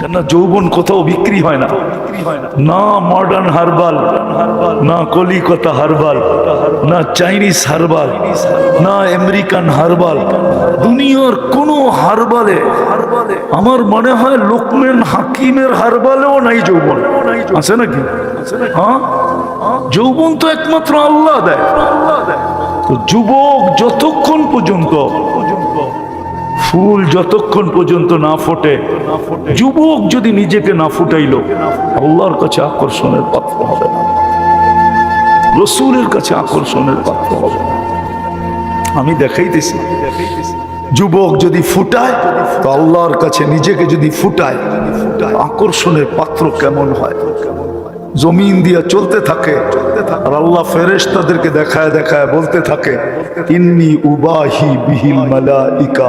কেন যৌবন কোথাও বিক্রি হয় না, না মডার্ন হার্বাল, না কলিকাতা হার্বাল, না চাইনিজ হার্বাল, না আমেরিকান হার্বাল, দুনিয়ার কোন হার্বালে আমার মনে হয় লোকমান হাকিমের হার্বালেও নাই যৌবন। আছে নাকি? হ্যাঁ, যৌবন তো একমাত্র আল্লাহ দেয়। তো যুবক যতক্ষণ পর্যন্ত, ফুল যতক্ষণ পর্যন্ত না ফোটে, যুবক যদি নিজেকে না ফুটাইল, আল্লাহর কাছে আকর্ষণের পাত্র হবে না, রসুলের কাছে আকর্ষণের পাত্র হবে না। আমি দেখাইতেছি, যুবক যদি ফুটায় তো আল্লাহর কাছে নিজেকে যদি ফুটায়, আকর্ষণের পাত্র কেমন হয়। জমিন দিয়া চলতে থাকে আর আল্লাহ ফেরেশতাদেরকে দেখায় দেখায় বলতে থাকে, ইন্নী উবাহি বিহিল মালাইকা,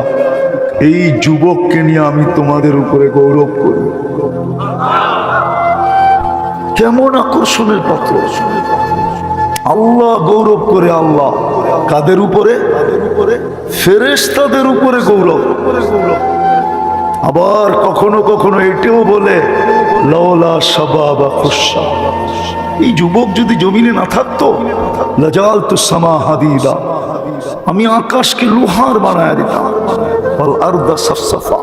এই যুবককে নিয়ে আমি তোমাদের উপরে গৌরব করি। কেমন আকর্ষণের পাত্র! আল্লাহ গৌরব করে। আল্লাহ কাদের উপরে? ফেরেশতাদের উপরে গৌরব। আবার কখনো কখনো এটাও বলে, লাউলা শাবাবা খুশা, এই যুবক যদি জমিনে না থাকতো, লাজালতু সামা হাদিদা, আমি আকাশকে লোহার বানায় দিতাম, ওয়াল আরদা সাফসাফা,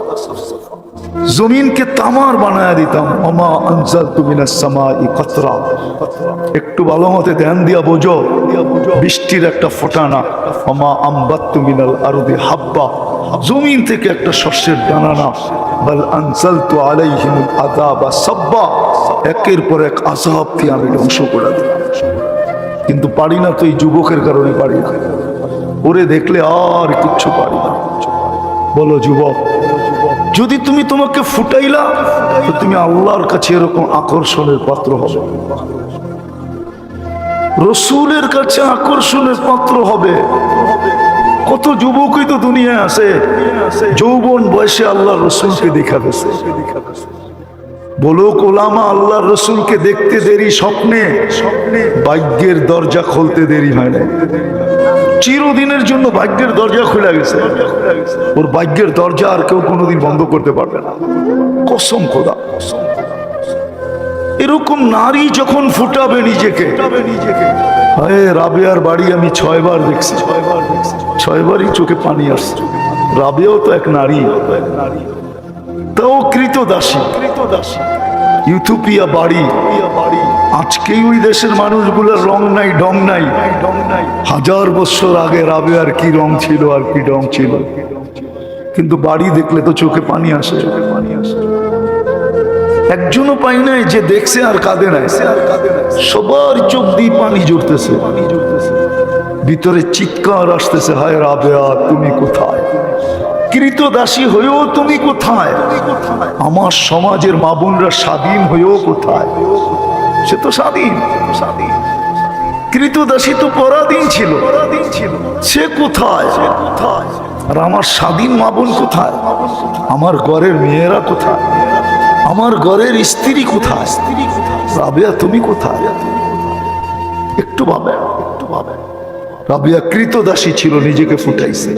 জমিনকে তামার বানায় দিতাম, ওমা আনজালতু মিনাস সামাই কাতরা। একটু ভালো মতে ধ্যান দিয়া বোঝো, বৃষ্টির একটা ফোঁটানা, ওমা আমবাততু মিনাল আরদি হাব্বা, জমিন থেকে একটা শস্যের দানা না, বাল আনজালতু আলাইহিমুল আযাবা সাব্বা, একের পর এক আযাবকে আমি ধ্বংস করে দিলাম। কিন্তু পারি না তো, এই যুবকের কারণে পারি না। ওরে দেখলে আর কিচ্ছু পারি না। বলো যুবক, যদি তুমি তোমাকে ফুটাইলা তো তুমি আল্লাহর কাছে এরকম আকর্ষণের পাত্র হবে, রসুলের কাছে আকর্ষণের পাত্র হবে। কত যুবকই তো দুনিয়ায় আছে, যৌবন বয়সে আল্লাহর রসুলকে দেখা গেছে। বলো ওলামা, আল্লাহর রসুলকে দেখতে দেরি, স্বপ্নে ভাগ্যের দরজা খুলতে দেরি হয় না। চিরদিনের জন্য ভাগ্যের দরজা খুলে গেছে, ওর ভাগ্যের দরজা আর কেউ কোনোদিন বন্ধ করতে পারবে না, কসম খোদা। এরকম নারী যখন ফুটাবে নিজেকে, রাবেয়ার বাড়ি আমি 6 বার দেখছি, 6 বারই চোখে পানি আসছে। রাবেয়াও তো এক নারী, তাও কৃতদাসী। ইউথোপিয়া বাড়ি, আজকেই ওই দেশের মানুষগুলোর রং নাই, ঢং নাই। 1000 বছর আগে রাবেয়ার কি রং ছিল আর কি ঢং ছিল, কিন্তু বাড়ি দেখলে তো চোখে পানি আসে। একজনও পাই নাই যে দেখছে আর কাঁদে নাই, সবার চোখ দিয়ে পানি জড়তেছে, ভিতরে চিৎকার আসতেছে, হায় রাবেয়া তুমি কোথায়? কৃতদাসী হয়েও তুমি কোথায়? আমার সমাজের মা বোনরা স্বাধীন হয়েও কোথায়? সে তো স্বাধীন, কৃতদাসী তো পরাধীন ছিল, সে কোথায়? আর আমার স্বাধীন মা বোন কোথায়? আমার ঘরের মেয়েরা কোথায়? আমার ঘরের স্ত্রী কোথায়? রাবেয়া তুমি কোথায়? একটু ভাবে, রাবেয়া কৃতদাসী ছিল, নিজেকে ফুটাইছে।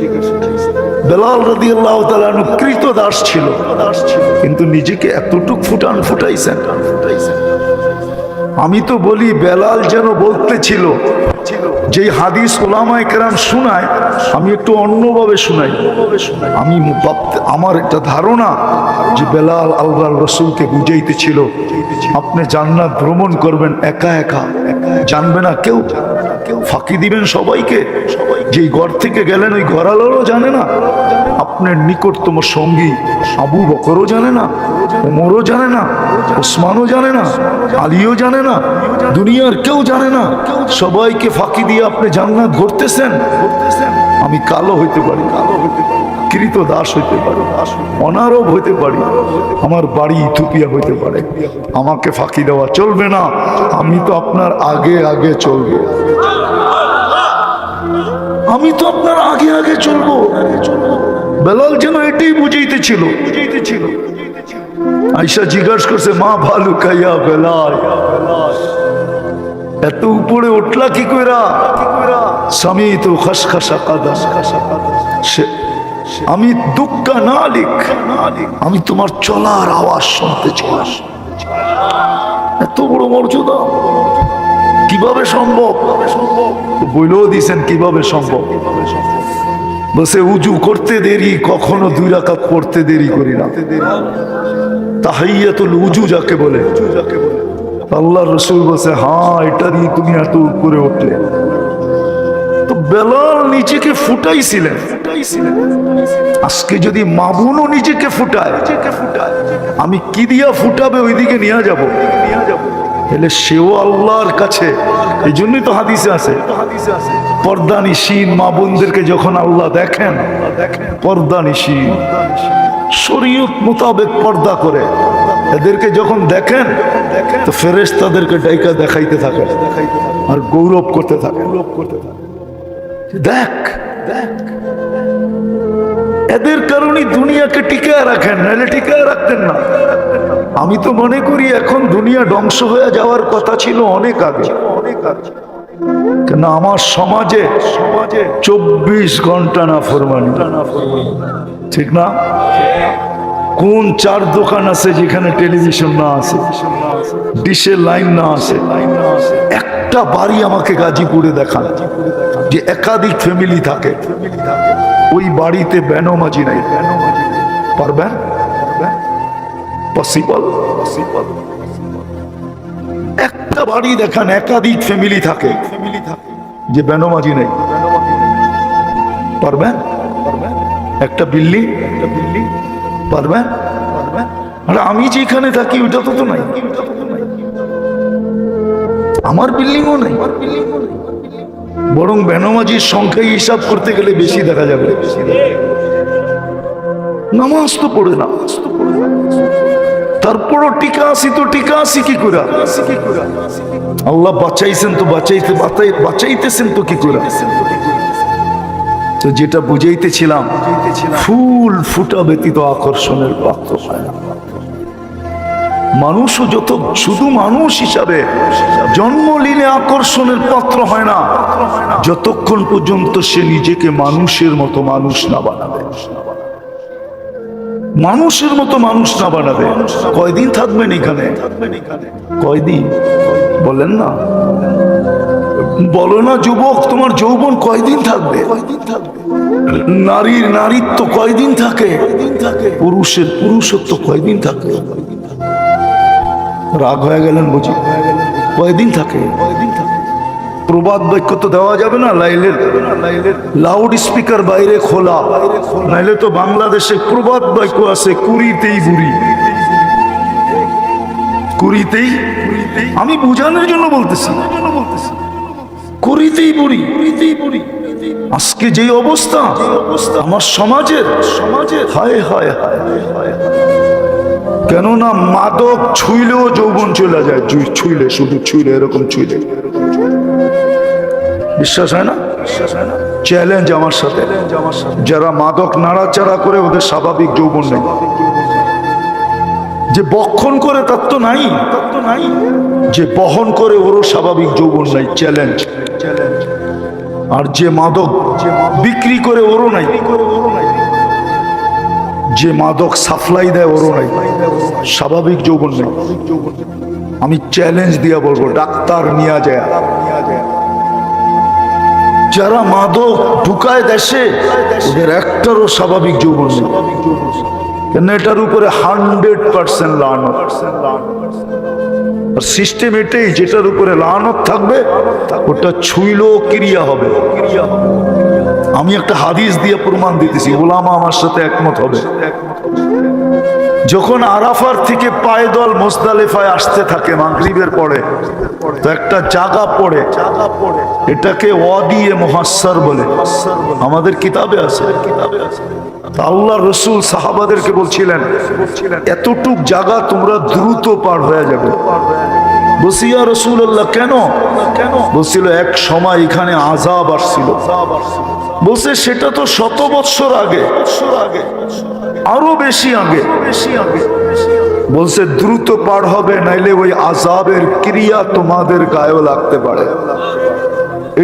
বেলাল রাদিয়াল্লাহু তাআলা আনহু কৃতদাস ছিল, কিন্তু নিজেকে এতটুক ফুটাইছেন। আমি তো বলি বেলাল যেন বলতেছিল, যে হাদিস ওলামায়ে কেরাম শোনায়, আমি একটু অন্যভাবে শোনাই। আমি আমার একটা ধারণা যে বেলাল আল্লাহর রসুলকে বুঝাইতেছিল, আপনি জান্নাত ভ্রমণ করবেন একা একা, জানবে না কেউ, ফাঁকি দিবেন সবাইকে। যেই ঘর থেকে গেলেন ওই ঘরালোরও জানে না, আপনার নিকটতম সঙ্গী আবু বকরও জানে না, ওমরও জানে না, ওসমানও জানে না, আলীও জানে না, দুনিয়ার কেউ জানে না। সবাইকে ফাঁকি দিয়ে আপনি জান্নাত ঘুরতেছেন। আমি কালো হইতে পারি, কৃতদাস হইতে পারি, অনারব হইতে পারি, আমার বাড়ি ইথিওপিয়া হইতে পারে, আমাকে ফাঁকি দেওয়া চলবে না। আমি তো আপনার আগে আগে চলবো, আমি তো আপনার আগে আগে চলবো। বেলাল যেন এটাই বুঝাইতেছিল। আয়েশা জিজ্ঞাসা করছে, মা ভালু কাইয়া বেলাল, এত উপরে উঠলা কি কইরা? স্বামী তো খসখসা কাদা, আমি দুঃখা না লিখ, আমি তোমার চলার আওয়াজ শুনতে ছিলাম। এত বড় মর্যাদা কিভাবে সম্ভব? বইলেও দিছেন কিভাবে সম্ভব। বসে উজু করতে দেরি, কখনো 2 রাকাত পড়তে দেরি করি না। তাহিয়াতুল উজু যাকে বলে, আল্লাহ রসুল বসে হ্যাঁ এটা দিয়ে তুমি এত উপরে উঠলে। তো বেলাল নিজেকে ফুটাইছিলেন। আজকে যদি মামুনও নিজেকে ফুটায়, আমি কি দিয়া ফুটাবে ওইদিকে নিয়ে যাব। তাহলে সেও আল্লাহর কাছে। এই জন্যই তো হাদিসে আছে, পর্দানিশীন মা বোনদেরকে যখন আল্লাহ দেখেন, পর্দানিশীন শরীয়ত মোতাবেক পর্দা করে এদেরকে যখন দেখেন, তো ফেরেশতাদেরকে ডাইকা দেখাইতে থাকে আর গৌরব করতে থাকে। দেখ দেখ, এদের কারণে দুনিয়াকে টিকায় রাখেন, নাহলে টিকায় রাখতেন না। আমি তো মনে করি এখন দুনিয়া ধ্বংস হয়ে যাওয়ার কথা ছিল অনেক আগে। কেন আমার সমাজে 24 ঘন্টা না ফরমানি, ঠিক না? কোন 4 দোকান আছে যেখানে টেলিভিশন না আছে, ডিশের লাইন না আছে? একটা বাড়ি আমাকে গাজীপুরে দেখান যে একাধিক ফ্যামিলি থাকে, ওই বাড়িতে বেনমাজি নাই। পারবেন? পসিবল? একটা বাড়ি দেখান একাধিক ফ্যামিলি থাকে যে বেনমাজি নাই। পারবেন? একটা বিল্ডিং পারবেন? আরে আমি যেখানে থাকি ওইটা তো নাই, আমার বিল্ডিংও নাই। বরং বেনমাজির সংখ্যায় হিসাব করতে গেলে বেশি দেখা যাবে। নামাজ তো পড়ে না, তারপরও টিকা আসি তো টিকা আসি কি করে? আল্লাহ বাঁচাইছেন তো বাঁচাইতেছেন তো কি করে? তো যেটা বুঝাইতেছিলাম, ফুল ফুটা ব্যতীত আকর্ষণের পাত্র হয় না। মানুষও যত শুধু মানুষ হিসাবে জন্ম নিলে আকর্ষণের পাত্র হয় না, যতক্ষণ পর্যন্ত সে নিজেকে মানুষের মতো মানুষ না বানাবে। মানুষের মতো মানুষ না বানাবে, কয়দিন থাকবেন এখানে? কয়দিন বলেন না? বলো না যুবক, তোমার যৌবন কয়দিন থাকবে? নারীর নারীত্ব কয়দিন থাকে? পুরুষের পুরুষত্ব কয়দিন থাকে? রাগ হয়ে গেলেন বুঝি? কয়দিন থাকে? প্রবাদ বাক্য তো দেওয়া যাবে না, লাউড স্পিকার বাইরে খোলা, নাইলে তো বাংলাদেশে প্রবাদ বাক্য আছে কুড়িতেই বুড়ি, কুড়িতেই। আমি বুঝানোর জন্য বলতেছি, কুড়িতেই বুড়ি। আজকে যে অবস্থা আমার সমাজের, হায় হায় হায় হায়, কেননা মাদক ছুঁইলেও যৌবন চলে যায়, ছুঁইলে, শুধু ছুঁইলে, এরকম ছুঁইলে। বিশ্বাস হয় না? চ্যালেঞ্জ আমার সাথে, যারা মাদক নাড়াচাড়া করে ওদের স্বাভাবিক যৌবন নেই। যে বক্ষণ করে তার তো নাই, যে বহন করে ওরও স্বাভাবিক যৌবন নাই। চ্যালেঞ্জ। আর যে মাদক বিক্রি করে ওরও নাই, যে মাদক সাপ্লাই দেয় ওরও নাই, স্বাভাবিক যৌবন নেই। আমি চ্যালেঞ্জ দিয়ে বলবো, ডাক্তার নিয়ে যায় যারা মাদক ঢুকায় দেশে, ওদের একটারও স্বাভাবিক যৌবন নেই। কেন? এটার উপরে 100% লানত। আর সিস্টেম এটাই, যেটার উপরে লানত থাকবে ওটা ছুঁইলেও ক্রিয়া হবে। আমি একটা হাদিস দিয়ে প্রমাণ দিতেছি, ওলামা আমার সাথে একমত হবে। যখন আরাফার থেকে পায়দল মুজদালিফায় আসতে থাকে মাগরিবের পরে, তো একটা জায়গা পড়ে, এটাকে ওয়াদিয়ে মুহাসসার বলে, আমাদের কিতাবে আছে। আল্লাহ রসুল সাহাবাদেরকে বলছিলেন, এতটুক জায়গা তোমরা দ্রুত পার হয়ে যাবে। বলছি ইয়া রাসূলুল্লাহ কেন? বলছিল এক সময় এখানে আযাব আসছিল। বলছে সেটা তো 100 বছর আগে, আরো বেশি আগে। বলছে দ্রুত পার হবে, নাইলে ওই আযাবের ক্রিয়া তোমাদের গায়েও লাগতে পারে।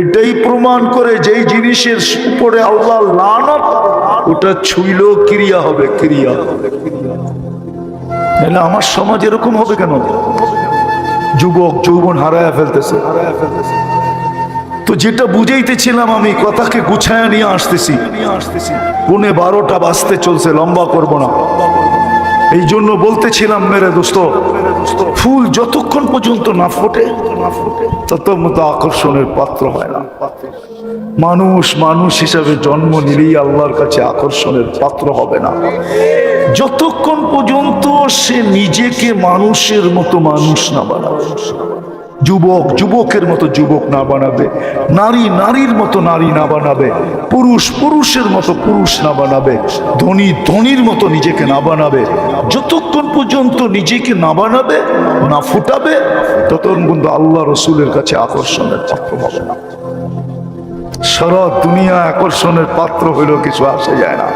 এটাই প্রমাণ করে যেই জিনিসের উপরে আল্লাহ লানত, ওটা ছুইলেও ক্রিয়া হবে, ক্রিয়া। তাহলে আমার সমাজ এরকম হবে কেন? যুবক যৌবন হারায় ফেলতেছে। তো যেটা বুঝাইতেছিলাম, আমি কথাকে গুছায় নিয়ে আসতেছি। 11:15 বাজতে চলছে, লম্বা করব না। এই জন্য বলতেছিলাম মেরে দোস্ত, ফুল যতক্ষণ পর্যন্ত না ফোটে তত মতো আকর্ষণের পাত্র হয় না। মানুষ মানুষ হিসাবে জন্ম নিলেই আল্লাহর কাছে আকর্ষণের পাত্র হবে না, যতক্ষণ পর্যন্ত সে নিজেকে মানুষের মতো মানুষ না বানাবে, যুবক যুবকের মতো যুবক না বানাবে, নারী নারীর মতো নারী না বানাবে, পুরুষ পুরুষের মতো পুরুষ না বানাবে, ধনী ধনীর মতো নিজেকে না বানাবে, যতক্ষণ পর্যন্ত নিজেকে না বানাবে, না ফুটাবে, ততক্ষণ পর্যন্ত আল্লাহ রসুলের কাছে আকর্ষণের পাত্র হবে না। সারা দুনিয়া আকর্ষণের পাত্র হইলেও কিছু আসে যায় না।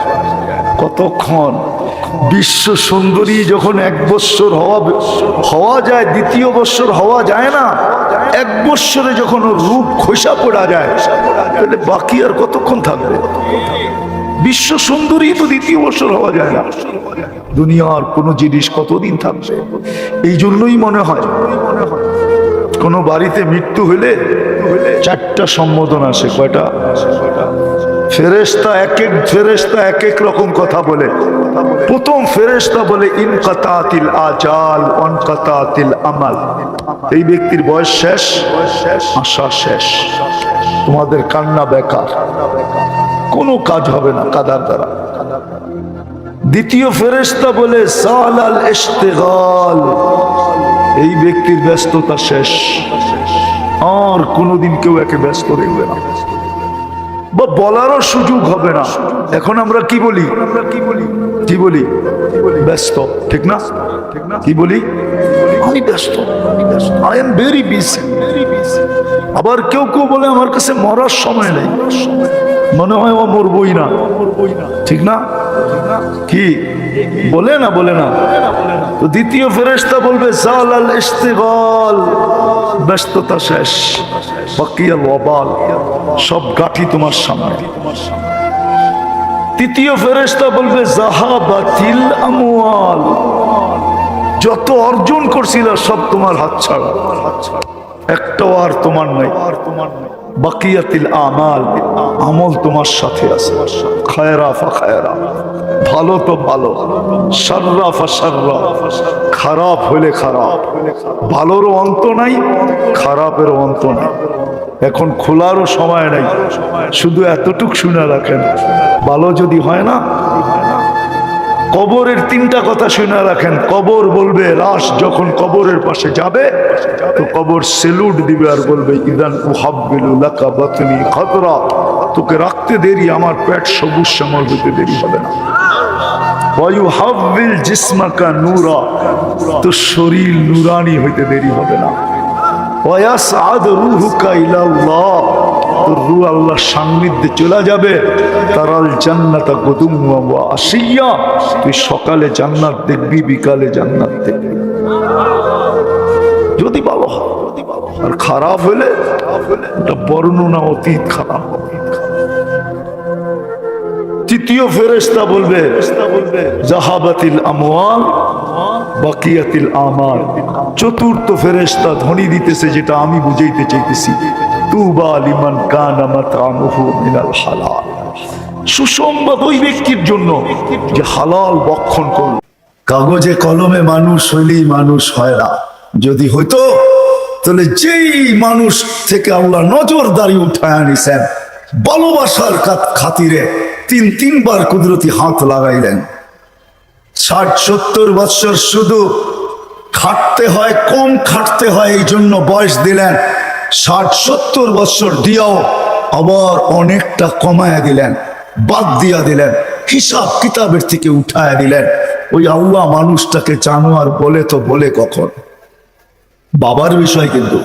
কতক্ষণ? বিশ্ব সুন্দরী যখন 1 বৎসর হওয়া যায়, 2য় বৎসর হওয়া যায় না, 1 বৎসরে যখন ওর রূপ খোসা পড়া যায়, তাহলে বাকি আর কতক্ষণ থাকবে? বিশ্ব সুন্দরী তো 2য় বৎসর হওয়া যায় না। দুনিয়ার কোনো জিনিস কতদিন থাকবে? এই জন্যই মনে হয় কোনো বাড়িতে মৃত্যু হলে 4টা সম্বোধন আসে। কয়টা? ফেরেশতা এক এক রকম কথা বলে। প্রথম ফেরেশতা বলে ইনকাতাতিল আজাল ওয়ানকাতাতিল আমাল, এই ব্যক্তির বয়স শেষ, আশা শেষ, তোমাদের কান্না বেকার, কোনো কাজ হবে না কাদার দ্বারা। দ্বিতীয় ফেরেশতা বলে সালাল ইশতিগাল, এই ব্যক্তির ব্যস্ততা শেষ, আর কোনোদিন কেউ একে ব্যস্ত দেখবে না বা বলারও সুযোগ হবে না। এখন আমরা কি বলি? কি বলি? ব্যস্ত, ঠিক না? কি বলি? আমি ব্যস্ত, আই এম ভেরি বিজি। আবার কেউ কেউ বলে আমার কাছে মরার সময় নেই, মনে হয় ও মরবই না, ঠিক না? কি বলে না? বলে না? তো দ্বিতীয় ফেরেশতা বলবে জালাল ইশতিগাল, ব্যস্ততা শেষ, বাকিয়াল ওয়াবাল, সব গাঠি তোমার সামনে। তৃতীয় ফেরেশতা বলবে জাহাবাতিল আমওয়াল, যত অর্জন করছিল সব তোমার হাতছাড়া, একটাও আর তোমার নাই। বাকিয়াতিল আমাল, আমল তোমার সাথে আছে। খায়রা ফা খায়রা, ভালো তো ভালো, শাররা ফা শাররা, খারাপ হলে খারাপ। ভালোরও অন্ত নাই, খারাপেরও অন্ত নাই। এখন খোলারও সময় নাই, শুধু এতটুক শুনে রাখেন, ভালো যদি হয় না, কবরের 3টা কথা শুনে রাখেন। কবর বলবে, লাশ যখন কবরের পাশে যাবে তো কবর সেলুট দিবে আর বলবে ইদান উহাব্বিলু লাকা বাতনি খাতরা, তোকে রাখতে দেরি, আমার পেট সবুজ শ্যামল হতে দেরি হবে না। ওয়ায়ুহাব্বিল জিসমাকা নূরা, তো শরীর নুরানি হইতে দেরি হবে না। ওয়ায়াসআদ রূহুকা ইলাল্লাহ, তোর রূহ আল্লাহর সান্নিধ্যে চলে যাবে। তারাল জান্নাতা গুদুওয়া ওয়া আশিয়া, তুই সকালে জান্নাত দেখবি, বিকালে জান্নাত দেখবি, যদি ভালো হয়। আর খারাপ হলে এটা বর্ণনা অতীত খারাপ। তৃতীয় ফেরেশতা বলবে জাহাবাতিল আমওয়াল বাকিয়াতিল আমাল। চতুর্থ ফেরেশতা ধ্বনি দিতেছে, যেটা আমি বুঝাইতে চাইতেছি, তুবা লিমান কানা মাতআমুহু মিনাল হালাল, সুসংবাদ ওই ব্যক্তির জন্য যে হালাল ভক্ষণ করল। কাগজে কলমে মানুষ হইলেই মানুষ হয় না। যদি হইতো তাহলে যেই মানুষ থেকে আল্লাহ নজরদারি উঠায় আনিছেন, ভালোবাসার খাতিরে 3বার কুদরতি হাত লাগাইলেন। 60-70 বৎসর শুধু খাটতে হয়, কম খাটতে হয়, এই জন্য বয়স দিলেন। 60-70 বৎসর দিয়াও আবার অনেকটা কমায়া দিলেন, বাদ দিয়া দিলেন, হিসাব কিতাবের থেকে উঠায়া দিলেন। ওই আল্লাহ মানুষটাকে জানোয়ার বলে তো বলে কখন? বাবার বিষয়, কিন্তু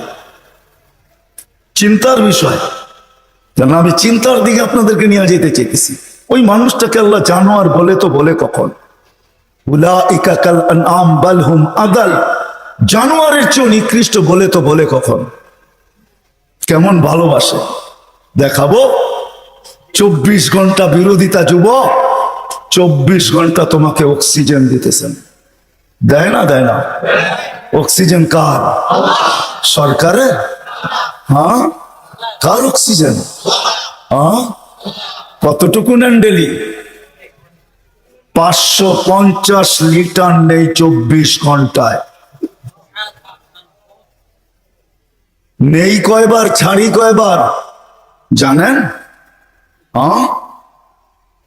চিন্তার বিষয়। যেন আমি চিন্তার দিকে আপনাদেরকে নিয়ে যেতে চাইতেছি। ওই মানুষটাকে আল্লাহ জানোয়ার বলে তো বলে কখন? উলাইকা কাল আনআম বাল হুম আদাল, জানোয়ারের চেয়ে নিকৃষ্ট বলে তো বলে কখন? কেমন ভালোবাসে! দেখাবো 24 ঘন্টা বিরোধিতা যুবক, 24 ঘন্টা তোমাকে অক্সিজেন দিতেছেন। দেয় না? দেয় না? অক্সিজেন কার? সরকারের? হ্যাঁ, কার অক্সিজেন? হ্যাঁ, কতটুকু নেন ডেলি? 550 লিটার নেই 24 ঘন্টায়। নেই কয়বার, ছাড়ি কয়বার জানেন?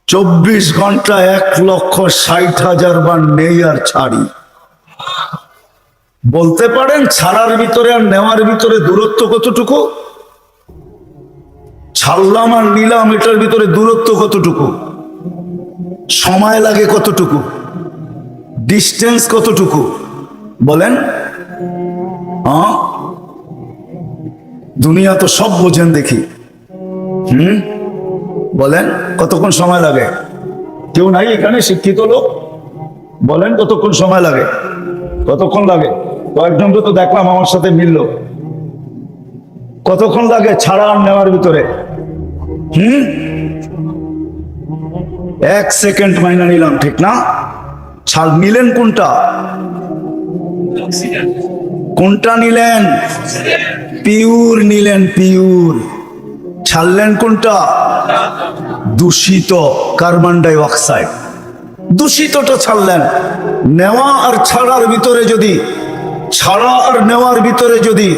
24 ঘন্টা 1,60,000 বার নেই আর ছাড়ি। বলতে পারেন ছাড়ার ভিতরে আর নেওয়ার ভিতরে দূরত্ব কতটুকু? ছাড়লাম আর নিলাম, এটার ভিতরে দূরত্ব কতটুকু? সময় লাগে কতটুকু? ডিস্টেন্স কতটুকু? বলেন। দুনিয়া তো সব বোঝেন দেখি। বলেন কতক্ষণ সময় লাগে? কেউ নাই এখানে শিক্ষিত লোক? বলেন কতক্ষণ সময় লাগে? কতক্ষণ লাগে? কয়েকজন তো দেখলাম আমার সাথে মিলল। কতক্ষণ লাগে ছাড়া আর নেওয়ার ভিতরে? 1 সেকেন্ড মাইনা নিলাম, ঠিক না? ছাড় নিলেন কোনটা? কোনটা নিলেন? পিওর নিলেন, পিওর। ছাড়লেন কোনটা? দূষিত কার্বন ডাই অক্সাইড। দূষিতটা ছাড়লেন। নেওয়া আর ছাড়ার ভিতরে যদি, ছাড়া আর নেওয়ার ভিতরে যদি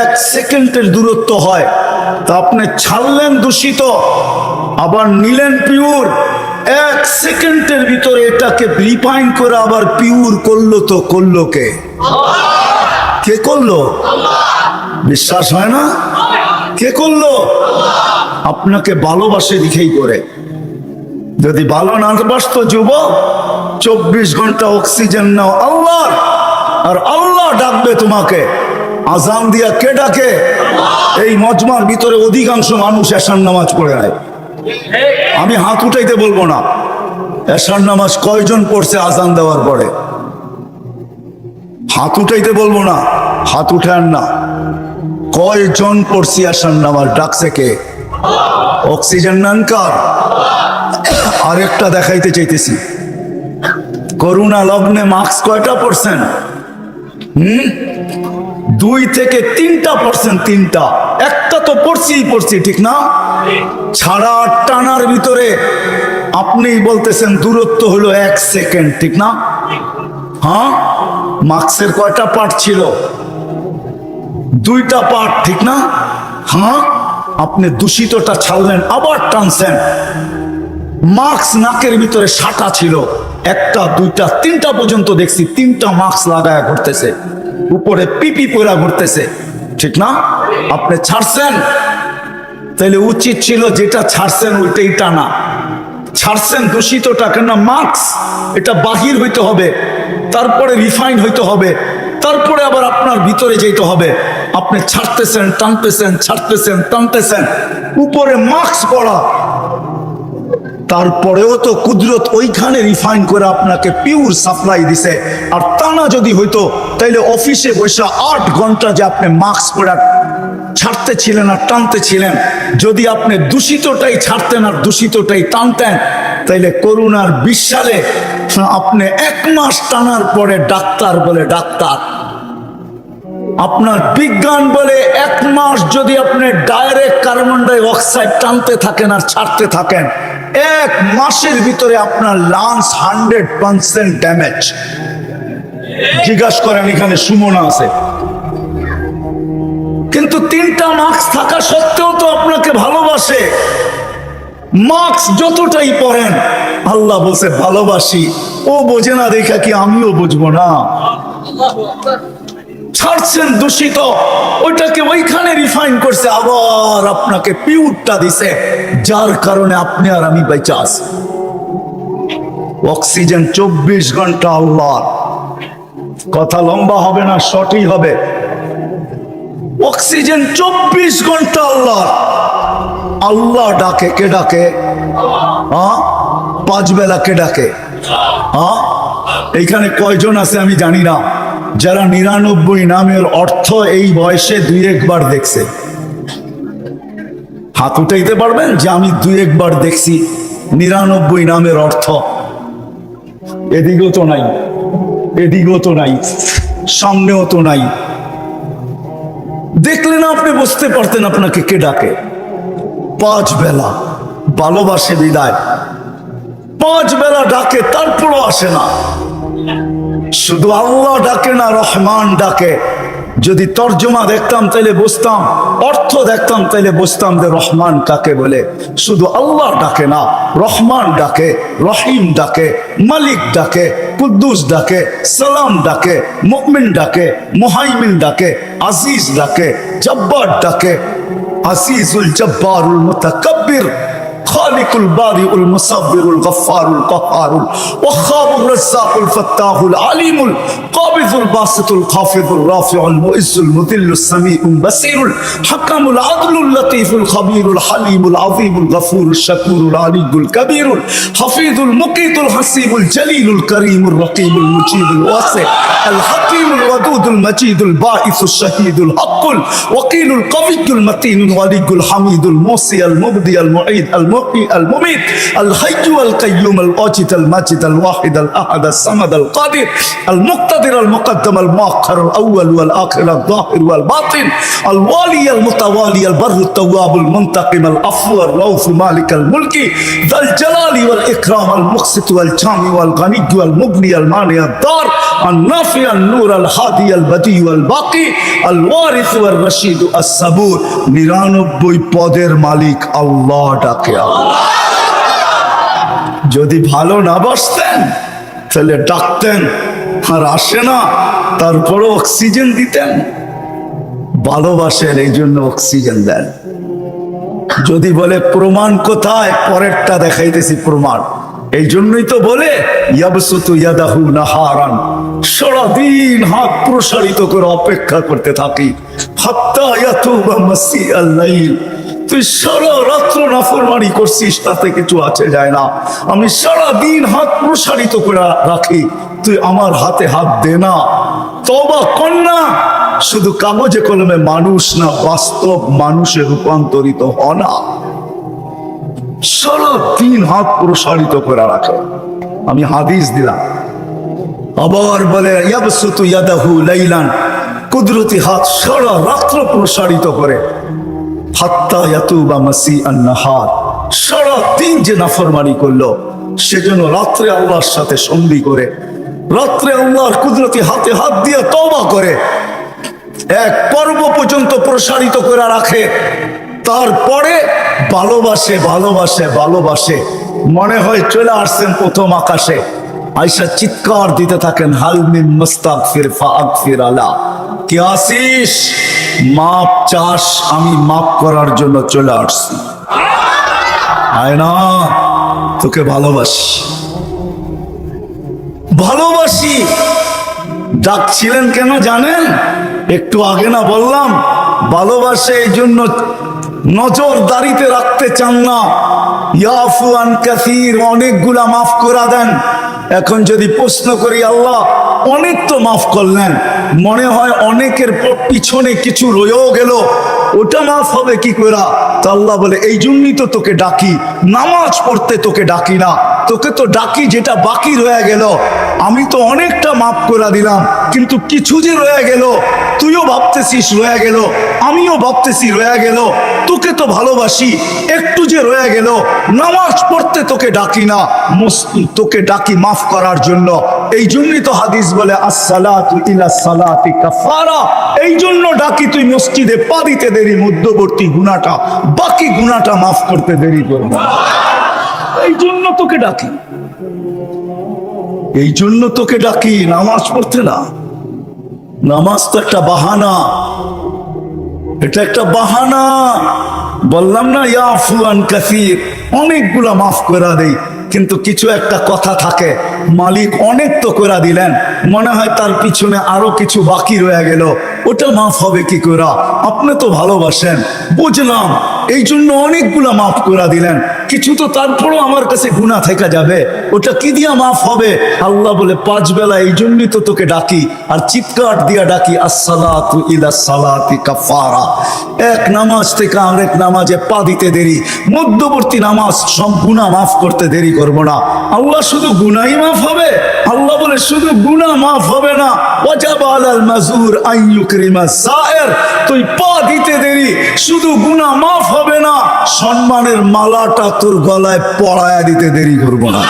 1 সেকেন্ডের দূরত্ব হয়, তা আপনি ছাড়লেন দূষিত, আবার নিলেন পিওর। 1 সেকেন্ডের ভিতরে এটাকে রিফাইন করে আবার পিওর করলো, তো করলো কে? কে করলো? বিশ্বাস হয় না? কে করলো? আপনাকে ভালোবাসে লিখেই করে। যদি ভালো না বাসতো যুবক, 24 ঘন্টা অক্সিজেন নাও আল্লাহ, আর আল্লাহ ডাকবে তোমাকে। আজান দিয়া কে ডাকে? এই মজমার ভিতরে অধিকাংশ মানুষ এশার নামাজ পড়ে নাই। আমি হাত উঠাইতে বলবো না, এশার নামাজ কয়জন পড়ছে আজান দেওয়ার পরে? হাত উঠাইতে বলবো না, হাত উঠান না। কয়জন পড়ছি এশার নামাজ? ডাকছে কে? অক্সিজেন নেন কার? আরেকটা দেখাইতে চাইতেছি। করোনা লগ্নে মাস্ক কয়টা পড়ছেন? 2 থেকে 3টা পড়ছেন, 3টা। একটা তো পড়ছি, ঠিক না? ছাড়া টানার ভিতরে আপনি বলতেছেন দূরত্ব হলো 1 সেকেন্ড, ঠিক না? হ্যাঁ, মাস্কের কয়টা পার্ট ছিল? 2টা পার্ট, ঠিক না? হ্যাঁ, আপনি দূষিতটা ছাড়লেন, আবার টানছেন। মাস্ক নাকের ভিতরে সাটা ছিল, 1টা 2টা 3টা পর্যন্ত দেখছি, 3টা মাস্ক লাগায় ঘুরতেছে, উপরে পিপি পরা ঘুরতেছে, ঠিক না? আপনি ছাড়ছেন, তাহলে উচিত ছিল যেটা ছাড়ছেন ওইটাই টানা। ছাড়ছেন দূষিতটা, কেন? মাস্ক এটা বাহির হইতে হবে, তারপরে রিফাইন হইতে হবে, তারপরে আবার আপনার ভিতরে যেতে হবে। আপনি ছাড়তেছেন, টানতেছেন, ছাড়তেছেন, টানতেছেন, উপরে মাস্ক পরা, তারপরেও তো কুদরত ওইখানে রিফাইন করে আপনাকে পিওর সাপ্লাই দিছে। আর টানা যদি হইতো, তাইলে অফিসে বসে 8 ঘন্টা যে আপনি মাস্ক পরা ছাড়তে ছিলেন আর টানতে ছিলেন, যদি আপনি দূষিতটাই ছাড়তেন আর দূষিতটাই টানতেন, তাইলে করোনার 20 সালে আপনি 1 মাস টানার পরে ডাক্তার বলে ডাক্তার, আপনার বিজ্ঞান বলে 1 মাস যদি আপনি ডাইরেক্ট কার্বন ডাই অক্সাইড টানতে থাকেন আর ছাড়তে থাকেন, 1 মাসের ভিতরে আপনার লাংস 100% ড্যামেজ। জিজ্ঞাসা করেন, এখানে সুমনা আছে, কিন্তু 3টা মাস্ক থাকা সত্ত্বেও তো আপনাকে ভালোবাসে। মাস্ক যতটাই পরেন, আল্লাহ বলছে ভালোবাসি। ও বোঝে না দেখা কি আমিও বুঝবো না? ছাড়ছেন দূষিত, ওইটাকে ওইখানে রিফাইন করছে, আবার আপনাকে পিওরটা দিছে, যার কারণে আপনি আর আমি বেঁচে আছি। অক্সিজেন 24 ঘন্টা আল্লাহ। কথা লম্বা হবে না, শর্টই হবে। অক্সিজেন 24 ঘন্টা আল্লাহ। আল্লাহ ডাকে, কে ডাকে? 5 বেলা কে ডাকে? এইখানে কয়জন আছে আমি জানি না, যারা 99 নামের অর্থ এই বয়সে 2-1 বার দেখছে? হাত উঠাইতে পারবেন যে আমি দুই একবার দেখছি 99 নামের অর্থ? এদিকেও তো নাই, এদিকেও তো নাই, সামনেও তো নাই। দেখলে না আপনি বুঝতে পারতেন আপনাকে কে ডাকে। 5 বেলা ভালোবাসে বিদায়, 5 বেলা ডাকে তারপরও আসে না। শুধু আল্লাহ ডাকে না, রহমান ডাকে। যদি তর্জমা দেখতাম তাইলে বুঝতাম, অর্থ দেখতাম তাইলে বুঝতাম যে রহমান কাকে বলে। শুধু আল্লাহ ডাকে না, রহমান ডাকে, রহিম ডাকে, মালিক ডাকে, কুদ্দুস ডাকে, সালাম ডাকে, মুমিন ডাকে, মুহাইমিন ডাকে, আজিজ ডাকে, জব্বার ডাকে। আজিজুল জব্বারুল মুতাকাব্বির خالق البارئ المصور الغفار القهار الوهاب الرزاق الفتاح العليم القابض الباسط الخافض الرافع المعز المذل السميع البصير الحكم العدل اللطيف الخبير الحليم العظيم الغفور الشكور العلي الكبير الحفيظ المقيت الحسيب الجليل الكريم الرقيب المجيب الواسع الحكيم الودود المجيد الباعث الشهيد الحق الوكيل القوي المتين الولي الحميد الموصي المبدي المعيد المحيي المميت الحي القيوم الواجد الماجد الواحد الاحد الصمد القادر المقتدر المقدم المؤخر الاول والاخر الظاهر والباطن الوالي المتوالي البر التواب المنتقم العفو الرؤوف مالك الملك ذا الجلال والاكرام المقسط والجامع والغني والمغني المانع الضار النافع النور الهادي البديع والباقي الوارث والرشيد الصبور 99 পদের মালিক আল্লাহ ডাকে। যদি ভালো না বাসতেন তাহলে ডাকতেন আর আসে না, তারপরে অক্সিজেন দিতেন। ভালোবাসেন এই জন্য অক্সিজেন দেন। যদি বলে প্রমাণ কোথায়, পরেরটা দেখাইতেছি প্রমাণ। এই জন্যই তো বলে ইয়াবসুতু ইয়াদাহু নাহারান, সারাদিন হাত প্রসারিত করে অপেক্ষা করতে থাকি। হাত্তা ইয়াতুবা মাসিআল লাইল, তুই সারা রাত্র নাফরমানি করছিস, তাতে কিছু আছে যায় না। আমি সারা দিন হাত প্রসারিত করে রাখি, তুই আমার হাতে হাত দে না, তওবা কর না। শুধু কাগজে কলমে মানুষ না, বাস্তব মানুষে রূপান্তরিত হ না। সারা দিন হাত প্রসারিত করে রাখে। আমি হাদিস দিলাম। আবার বলে ইয়াবসুতু ইয়াদাহু লাইলান, কুদরতি হাত সারা রাত্র প্রসারিত করে। হাত্তা ইয়াতুবা মাসিআন নাহার, সারা দিন যে নাফরমানি করলো সেজন্য রাত্রে আল্লাহর সাথে সন্ধি করে, রাত্রে আল্লাহর কুদরতি হাতে হাত দিয়ে তওবা করে, এক পর্ব পর্যন্ত প্রসারিত করে রাখে। তারপরে ভালোবাসে ভালোবাসে ভালোবাসে, মনে হয় চলে আসছেন প্রথম আকাশে। আয়েশা চিৎকার দিতে থাকেন, হাল মিন মুস্তাগফির ফাগফির আলা, কে আসিস মাপ চাস, আমি মাপ করার জন্য চলে আসছি। আয় না, তোকে ভালোবাসি ভালোবাসি। ডাকছিলেন কেন জানেন? একটু আগে না বললাম, ভালোবাসে এই জন্য নজরদারিতে রাখতে চান না। ইয়াফু আন কাসীর, অনেকগুলা মাফ করে দেন। এখন যদি প্রশ্ন করি, আল্লাহ অনেক তো মাফ করলেন, মনে হয় অনেকের পিছনে কিছু রয়েও গেল, ওটা মাফ হবে কি করে? তো আল্লাহ বলে এই জন্যই তো তোকে ডাকি, নামাজ পড়তে তোকে ডাকি না, তোকে তো ডাকি যেটা বাকি রয়ে গেল। আমি তো অনেকটা মাফ করে দিলাম, কিন্তু কিছু যে রয়ে গেল, তুইও ভাবতেছিস রয়ে গেল, আমিও ভাবতেছি রয়ে গেল। তোকে তো ভালোবাসি, একটু যে রয়ে গেল, নামাজ পড়তে তোকে ডাকি না, তোকে ডাকি মাফ করার জন্য। এই জন্যই তো হাদিস বলে আসসালাতু ইলা সালাতি কাফারা, এই জন্য ডাকি তুই মসজিদে পা দিতে দেরি, মধ্যবর্তী গুনাহটা, বাকি গুনাহটা মাফ করতে দেরি করবে। এই জন্য তোকে ডাকি, এই জন্য তোকে ডাকি, নামাজ পড়তে না। নামাজ তো একটা বাহানা, এটা একটা বাহানা। বললাম না ইয়াফু আন কাসীর, অনেকগুলা মাফ করে দেই, কিন্তু কিছু একটা কথা থাকে, মালিক অনেক তো করে দিলেন, মনে হয় তার পিছনে আরো কিছু বাকি রয়ে গেল, ওটা মাফ হবে কি করে? আপনি তো ভালোবাসেন, বুঝলাম, এই জন্য অনেকগুলা মাফ করে দিলেন, কিছু তো তারপরও আমার কাছে গুনাহ থেকে যাবে, ওটা কি দিয়া মাফ হবে? আল্লাহ বলে 5 বেলা এই জন্যই তো তোকে ডাকি আর চিৎকার দিয়া ডাকি, আসসালাতু ইলা সালাতি কাফারা। এক নামাজ থেকে আরেক নামাজে পা দিতে দেরি, মধ্যবর্তী নামাজ সব গুনাহ মাফ করতে দেরি করব না। আল্লাহ শুধু গুনাহই মাফ হবে? আল্লাহ বলে শুধু গুনাহ মাফ হবে না, ওয়াজাবা আলাল মাজুর আন ইউকরিমা সায়ের, তুই পা দিতে দেরি, শুধু গুনাহ মাফ হবে না, সম্মানের মালাটা তোর গলায় পরায়া দিতে দেরি করব না।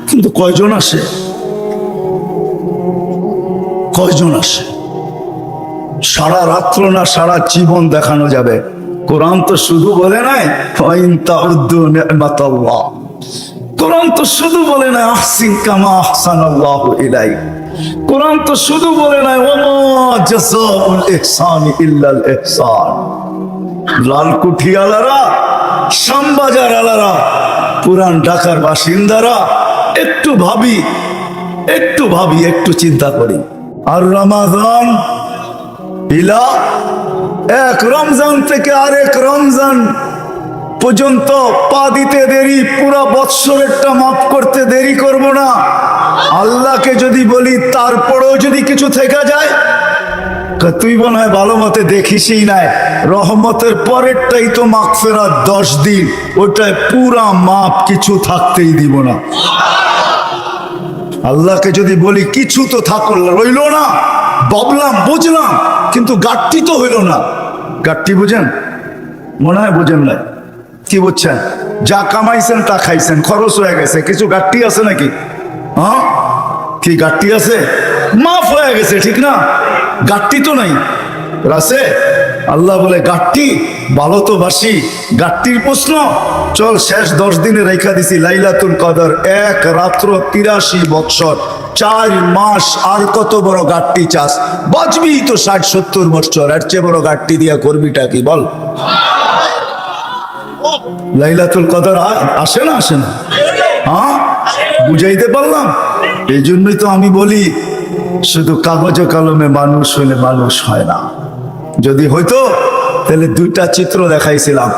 কিন্তু কয়জন আসে? কয়জন আসে? সারা রাত্র না সারা জীবন দেখানো যাবে। কোরআন তো শুধু বলে নাই ফাইন তাউদ্দু নি'মাতাল্লাহ, কোরআন তো শুধু বলে নাই আহসিন কামা আহসানাল্লাহু ইলাইক, কোরআন তো শুধু বলে নাই ওয়া জাযাউল ইহসানি ইল্লাল ইহসান। লালকুঠি আলারা, শ্যামবাজার আলারা, পুরান ঢাকার বাসিন্দারা একটু ভাবি, একটু চিন্তা করি। আর রমাদান ইলা, এক রমজান থেকে আরেক রমজান পর্যন্ত পা দিতে দেরি, পুরো বৎসরেরটা মাফ করতে দেরি করব না। আল্লাহকে যদি বলি তারপরেও যদি কিছু থেকে যায়, তুই মনে হয় ভালো মতে দেখিসই নাই, রহমতের পরেরটাই তো মাগফিরাত 10 দিন, ওটাই পুরা মাপ, কিছু থাকতেই দিব না। আল্লাহকে যদি বলি কিছু তো থাকল রইল না, ভাবলাম বুঝলাম কিন্তু গাট্টি তো হইল না। গাট্টি বুঝেন? মনে হয় বুঝেন না। কি বুঝছেন? যা কামাইছেন তা খাইছেন, খরচ হয়ে গেছে, কিছু গাট্টি আছে নাকি? হ্যাঁ, কি গাট্টি আছে? মাফ হয়ে গেছে, ঠিক না? গাট্টি তো নাই, আছে? আল্লাহ বলে গাট্টি, ভালো তো বাসি, গাট্টির প্রশ্ন চল শেষ 10 দিনে রেখা দিছি লাইলাতুল কদর, এক রাত্র 83 বৎসর, 4 মাস, আর কত বড় গাট্টি চাস? বাঁচবি তো 60-70 বৎসর, এর চেয়ে বড় গাট্টি দিয়া করবিটা কি বল? লাইলাতুল কদর আসে না? আসে না? হ্যাঁ, বুঝাইতে পারলাম? এই জন্যই তো আমি বলি শুধু কাগজে কলমে মানুষ হইলে মানুষ হয় না। যদি হইতো তাহলে 2টা চিত্র দেখাইছিলাম,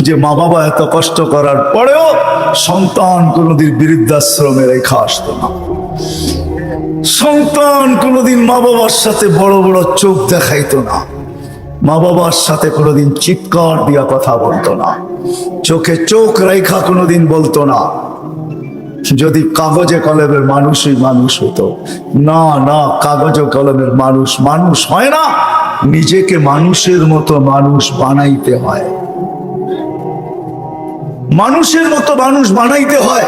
যে মা বাবা এত কষ্ট করার পরেও সন্তান কোনোদিন বৃদ্ধাশ্রমে রেখা আসতো না, সন্তান কোনোদিন মা বাবার সাথে বড় বড় চোখ দেখাইতো না, মা বাবার সাথে কোনোদিন চিৎকার দিয়া কথা বলতো না, চোখে চোখ রেখা কোনোদিন বলতো না। যদি কাগজে কলমের মানুষই মানুষ হতো। না না, কাগজে কলমের মানুষ মানুষ হয় না, নিজেকে মানুষের মতো মানুষ বানাইতে হয়, মানুষের মতো মানুষ বানাইতে হয়।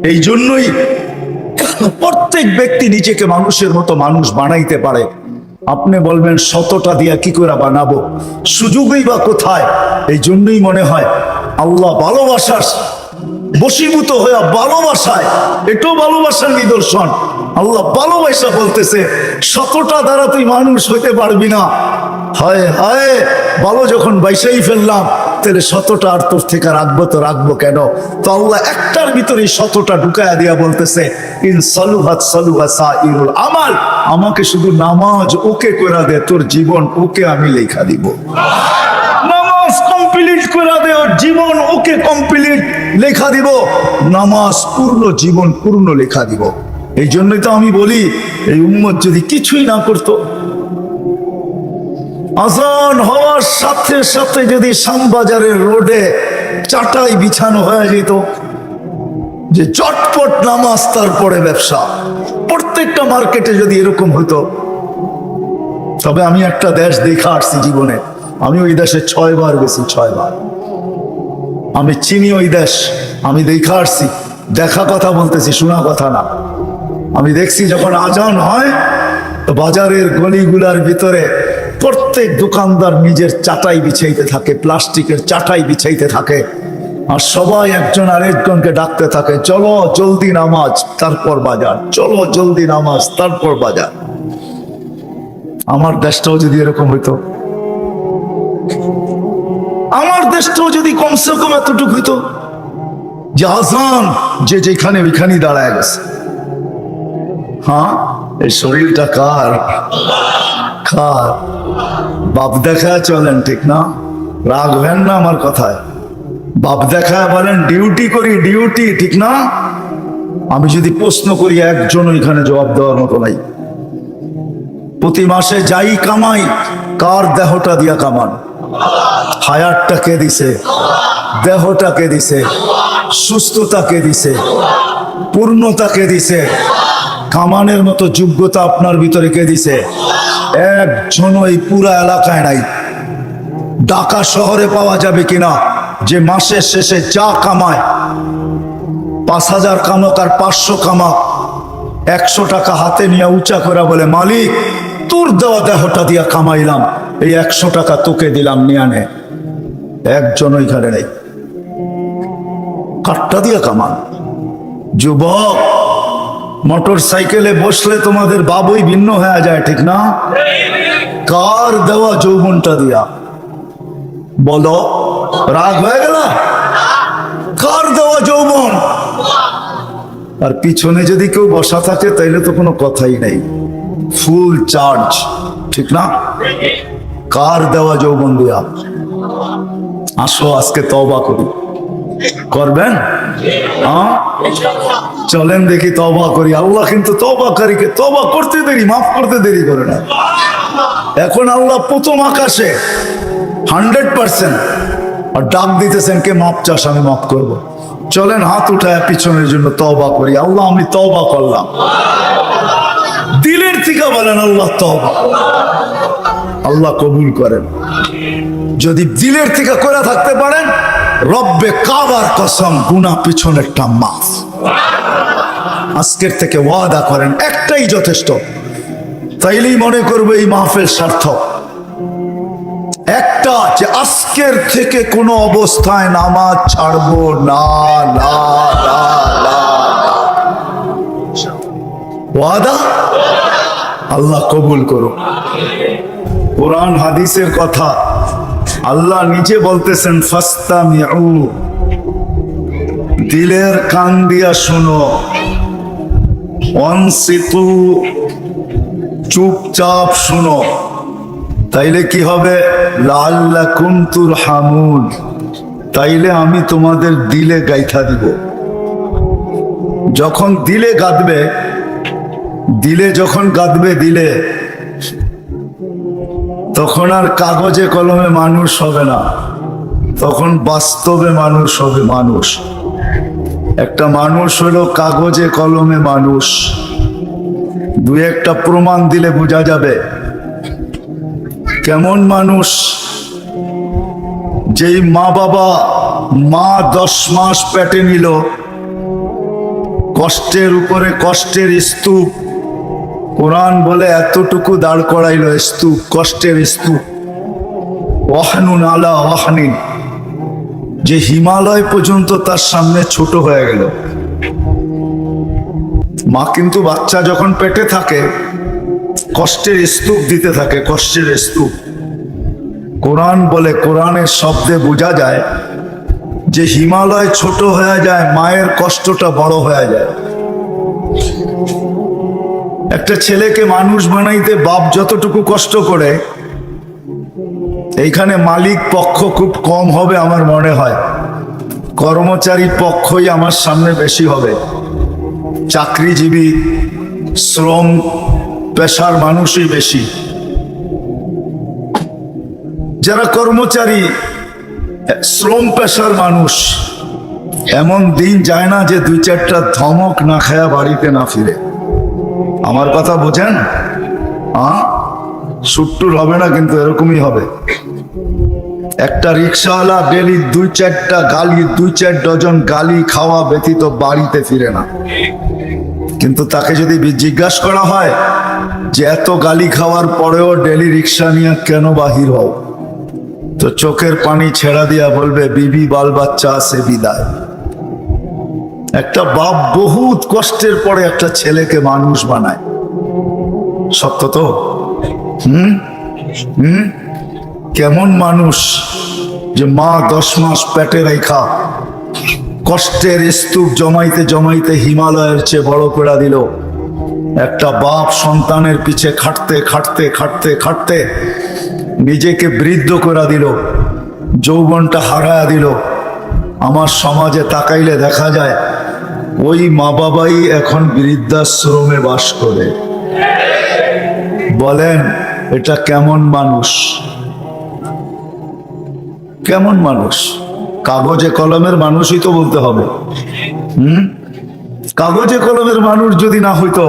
এই জন্যই প্রত্যেক ব্যক্তি নিজেকে মানুষের মতো মানুষ বানাইতে পারে। আপনি বলবেন 100টা দিয়া কি করে বানাবো, সুযোগই বা কোথায়? এই জন্যই মনে হয় আল্লাহ ভালোবাসার বশীভূত হয়ে ভালোবাসায়, এটাও ভালোবাসার নিদর্শন। আল্লাহ ভালোবাসা বলতেছে 100টা দ্বারা তুই মানুষ হইতে পারবি না। হায় হায়, ভালো যখন বাইসাই ফেললাম তাহলে 100টা আর তোর থেকে রাখবো তো রাখবো কেন? তো আল্লাহ একটার ভিতরে 100টা ঢুকায়া দিয়া বলতেছে ইন সালুহাত সালুহা সাইরুল আমাল, আমাকে শুধু নামাজ ওকে করে দে, তোর জীবন ওকে আমি লেখা দিব। নামাজ কমপ্লিট করে দে, ওর জীবন ওকে কমপ্লিট লেখা দিব। নামাজ পূর্ণ, জীবন পূর্ণ লেখা দিব। এই জন্যই তো আমি বলি এই উম্মত যদি কিছুই না করতো, আজান হওয়ার সাথে সাথে যদি শ্যামবাজারের রোডে চাটাই বিছানো হয়ে যেত, যে চটপট নামাজ তারপরে ব্যবসা, প্রত্যেকটা মার্কেটে যদি এরকম হতো। তবে আমি একটা দেশ দেখা আসছি জীবনে, আমি ওই দেশে 6 বার গেছি, 6 বার। আমি চিনি ওই দেশ, আমি দেখা আসছি, দেখা কথা বলতেছি, শোনা কথা না। আমি দেখছি যখন আজান হয় তো বাজারের গলিগুলার ভিতরে প্রত্যেক দোকানদার নিজের চাটাই বিছাইতে থাকে, প্লাস্টিকের চাটাই বিছাইতে থাকে, আর সবাই একজন আরেকজনকে ডাকতে থাকে, চলো জলদি নামাজ তারপর বাজার, চলো জলদি নামাজ তারপর বাজার। আমার দেশটাও যদি এরকম হইতো, আমার দেশটাও যদি কমসে কম এতটুকু হইতো যে আজান যে যেখানে ওইখানেই দাঁড়ায় গেছে। হ্যাঁ, এই শরীরটা কার? কার? বাপ দেখা চলেন, ঠিক না? রাগবেন না আমার কথায়। বাপ দেখা বলেন ডিউটি করি, ডিউটি, ঠিক না? আমি যদি প্রশ্ন করি একজন এখানে জবাব দেওয়ার মতো নাই। প্রতি মাসে যাই কামাই, কার দেহটা দিয়া কামান? হায়াতটা কে দিছে? দেহটা কে দিছে? সুস্থতা কে দিছে? পূর্ণতা কে দিছে? কামানের মতো যোগ্যতা আপনার ভিতরে কে দিছে? একজন এই পুরা এলাকায় নাই। ঢাকা শহরে পাওয়া যাবে কিনা যে মাসের শেষে যা কামায়, 5,000 কামাক আর 500 কামাক, 100 টাকা হাতে নিয়ে উঁচা করে বলে, মালিক তোর দেওয়া দেহটা দিয়া কামাইলাম, এই 100 টাকা তোকে দিলাম, নিয়ে নে। একজন ওইখানে নেই। কাঠটা দিয়া কামান। যুবক, মোটর সাইকেলে বসলে তোমাদের বাবুই ভিন্ন হয়ে যায়, ঠিক না? কার দেওয়া যৌবনটা দিয়া? বলো, রাগ হয়ে গেল? কার দেওয়া যৌবন? আর পিছনে যদি কেউ বসা থাকে তাইলে তো কোনো কথাই নাই, ফুল চার্জ, ঠিক না? কার দেওয়া যৌবন দিয়া? আসো আজকে তওবা করি। করবেন? চলেন দেখি তওবা করি। আল্লাহ কিন্তু তওবাকারীকে তওবা করতে দেরি, মাফ করতে দেরি করে না। এখন আল্লাহ প্রথম আকাশে 100% আর ডাক দিতেছেন, কে মাপ চাস? আমি মাফ করবো। চলেন হাত উঠায় পিছনের জন্য তওবা করি। আল্লাহ আমি তওবা করলাম। দিলের থেকে বলেন আল্লাহ তওবা। আল্লাহ কবুল করেন। যদি দিলের থেকে করে থাকতে পারেন, রব্বে কাবার কসম, গুনাহ পিছনেরটা মাফ। আজকের থেকে ওয়াদা করেন, একটাই যথেষ্ট। তাইলেই মনে করবে এই মাহফিল সার্থক। একটা, যে আজকের থেকে কোনো অবস্থায় নামাজ ছাড়বো না, না, না, না। ওয়াদা? আল্লাহ কবুল করুন। কোরআন হাদিসের কথা আল্লাহ নিজে বলতেছেন, ফাস্তামিউ, দিলের কান দিয়া শুনো, অনসিতু, চুপচাপ শুনো। তাইলে কি হবে? লাআল্লাকুম তুরহামুন, তাইলে আমি তোমাদের দিলে গাইথা দিব। যখন দিলে গাঁদবে, দিলে যখন গাঁদবে দিলে, তখন আর কাগজে কলমে মানুষ হবে না, তখন বাস্তবে মানুষ হবে। মানুষ একটা মানুষ হলো কাগজে কলমে মানুষ। দু একটা প্রমাণ দিলে বোঝা যাবে কেমন মানুষ। যেই মা বাবা 10 মাস পেটে নিল, কষ্টের উপরে কষ্টের স্তূপ, কোরআন বলে এতটুকু দাঁড় করাইল স্তূপ, কষ্টের স্তূপ, ওয়াহনুন আলা ওয়াহনিন, যে হিমালয় পর্যন্ত তার সামনে ছোট হয়ে গেল। মা কিন্তু বাচ্চা যখন পেটে থাকে কষ্টের স্তূপ দিতে থাকে, কষ্টের স্তূপ। কোরআন বলে, কোরআনের শব্দে বোঝা যায় যে হিমালয় ছোট হয়ে যায়, মায়ের কষ্টটা বড় হয়ে যায়। একটা ছেলেকে মানুষ বানাইতে বাপ যতটুকু কষ্ট করে, এইখানে মালিক পক্ষ খুব কম হবে আমার মনে হয়, কর্মচারী পক্ষই আমার সামনে বেশি হবে। চাকরিজীবী, শ্রম পেশার মানুষই বেশি। যারা কর্মচারী, শ্রম পেশার মানুষ, এমন দিন যায় না যে 2-4টা ধমক না খায়া বাড়িতে না ফিরে। আমার কথা বোঝেন? সুট্টুর হবে না, কিন্তু এরকমই হবে। একটা রিক্সাওয়ালা ডেলি 2-4টা গালি, 2-4 ডজন গালি খাওয়া ব্যতীত বাড়িতে ফিরে না। কিন্তু তাকে যদি জিজ্ঞাসা করা হয় যে এত গালি খাওয়ার পরেও ডেলি রিক্সা নিয়ে কেন বাহির হও, তো চোখের পানি ছেড়া দিয়া বলবে, বিবি বাল বাচ্চা আছে বিদায়। একটা বাপ বহুত কষ্টের পরে একটা ছেলেকে মানুষ বানায়। সত্য তো? কেমন মানুষ যে মা 10 মাস পেটে রেখা কষ্টের স্তূপ জমাইতে জমাইতে হিমালয়ের চেয়ে বড় করে দিল। একটা বাপ সন্তানের পিছে খাটতে খাটতে খাটতে খাটতে নিজেকে বৃদ্ধ করে দিল, যৌবনটা হারায়া দিল। আমার সমাজে তাকাইলে দেখা যায় ওই মা বাবাই এখন বৃদ্ধাশ্রমে বাস করে। বলেন এটা কেমন মানুষ? কেমন মানুষ? কাগজে কলমের মানুষই তো বলতে হবে। কাগজে কলমের মানুষ যদি না হইতো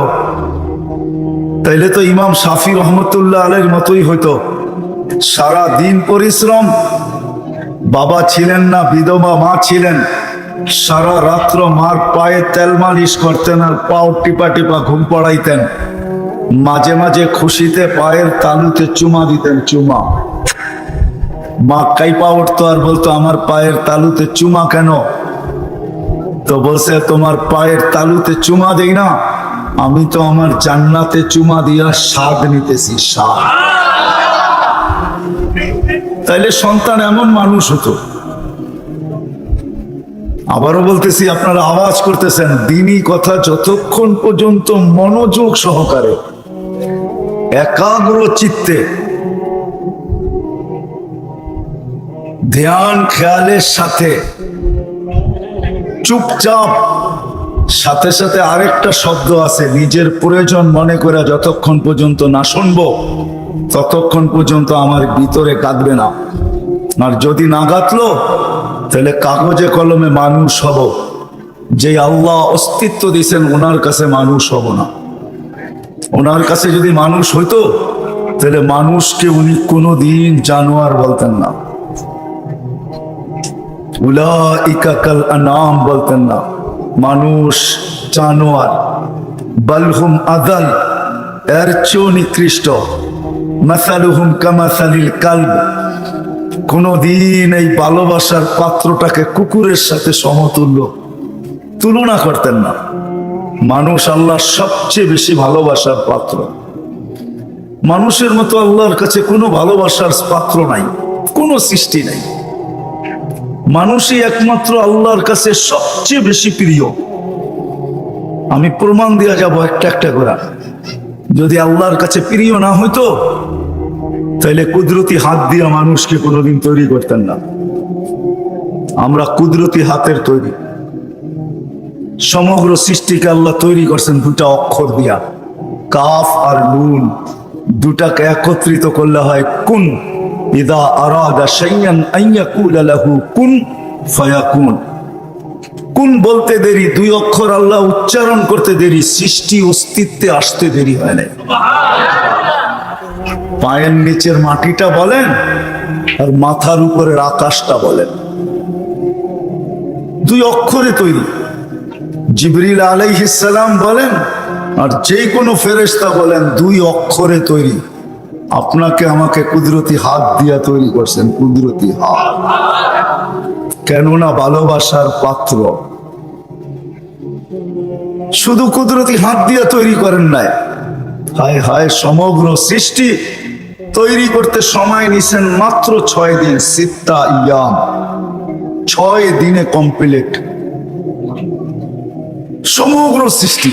তাইলে তো ইমাম শাফি রহমতুল্লাহ আলাইহির মতোই হইতো। সারা দিন পরিশ্রম, বাবা ছিলেন না, বিধবা মা ছিলেন, সারা রাত্র মার পায়ে তেল মালিশ করতেন আর পাও টিপা টিপা ঘুম পড়াইতেন। মাঝে মাঝে খুশিতে পায়ের তালুতে চুমা দিতেন, চুমা। মা কাইপা উঠতো আর বলতো আমার পায়ের তালুতে চুমা কেন? তো বলছে তোমার পায়ের তালুতে চুমা দেই না, আমি তো আমার জান্নাতে চুমা দিয়া স্বাদ নিতেছি, স্বাদ। তাইলে সন্তান এমন মানুষ হতো। আবারও বলতেছি, আপনারা আওয়াজ করতেছেন, দিনী কথা যতক্ষণ পর্যন্ত মনোযোগ সহকারে একাগ্র চিত্তে ধ্যান খেয়ালের সাথে চুপচাপ, সাথে সাথে আরেকটা শব্দ আছে, নিজের প্রয়োজন মনে করে যতক্ষণ পর্যন্ত না শুনবো ততক্ষণ পর্যন্ত আমার ভিতরে কাঁদবে না। আর যদি না গাতলো তাহলে কাগজে কলমে মানুষ হব, যে আল্লাহ অস্তিত্ব দিয়েছেন ওনার কাছে মানুষ হব না। ওনার কাছে যদি মানুষ হইতো তাহলে মানুষকে উনি কোনোদিন জানোয়ার বলতেন না, উলাইকা কাল আনাম বলতেন না। মানুষ জানোয়ার, বালহুম আদাল, এর চেয়েও নিকৃষ্ট। মাসালুহুম কামাসালিল কালব, কোনদিন এই ভালোবাসার পাত্রটাকে কুকুরের সাথে সমতুল্য তুলনা করতেন না। মানুষ আল্লাহর সবচেয়ে বেশি ভালোবাসার পাত্র। মানুষের মতো আল্লাহর কাছে কোনো ভালোবাসার পাত্র নাই, কোনো সৃষ্টি নাই। মানুষই একমাত্র আল্লাহর কাছে সবচেয়ে বেশি প্রিয়। আমি প্রমাণ দিয়ে যাব একটা একটা করে। যদি আল্লাহর কাছে প্রিয় না হইতো তাহলে কুদরতি হাত দিয়ে মানুষকে কোনোদিন তৈরি করতেন না। আমরা কুদরতি হাতের তৈরি। সমগ্র সৃষ্টিকে আল্লাহ তৈরি করছেন দুটা অক্ষর দিয়া, কাফ আর নুন। দুটাকে একত্রিত করলে হয় কুন। ইদা আরাদা শাইআন আন ইয়াকুলা লাহু কুন ফায়াকুন। কুন বলতে দেরি, দুই অক্ষর আল্লাহ উচ্চারণ করতে দেরি, সৃষ্টি অস্তিত্বে আসতে দেরি হয় না। পায়ের নিচের মাটিটা বলেন আর মাথার উপরের আকাশটা বলেন, দুই অক্ষরে তৈরি। জিবরিল আলাইহিস সালাম বলেন আর যে কোনো ফেরেশতা বলেন, দুই অক্ষরে তৈরি। আপনাকে আমাকে কুদরতি হাত দিয়া তৈরি করছেন, কুদরতি হাত। কেননা ভালোবাসার পাত্র। শুধু কুদরতি হাত দিয়া তৈরি করেন নাই, হায় হায় সমগ্র সৃষ্টি তৈরি করতে সময় নিছেন মাত্র 6 দিন। সিত্তা ইয়াম, 6 দিনে কমপ্লিট সমগ্র সৃষ্টি।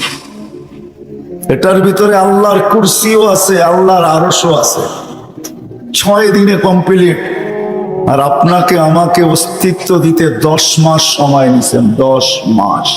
এটার ভিতরে আল্লাহর কুরসিও আছে, আল্লাহর আরশও আছে। 6 দিনে কমপ্লিট। আর আপনাকে আমাকে অস্তিত্ব দিতে 10 মাস সময় নিছেন, 10 মাস।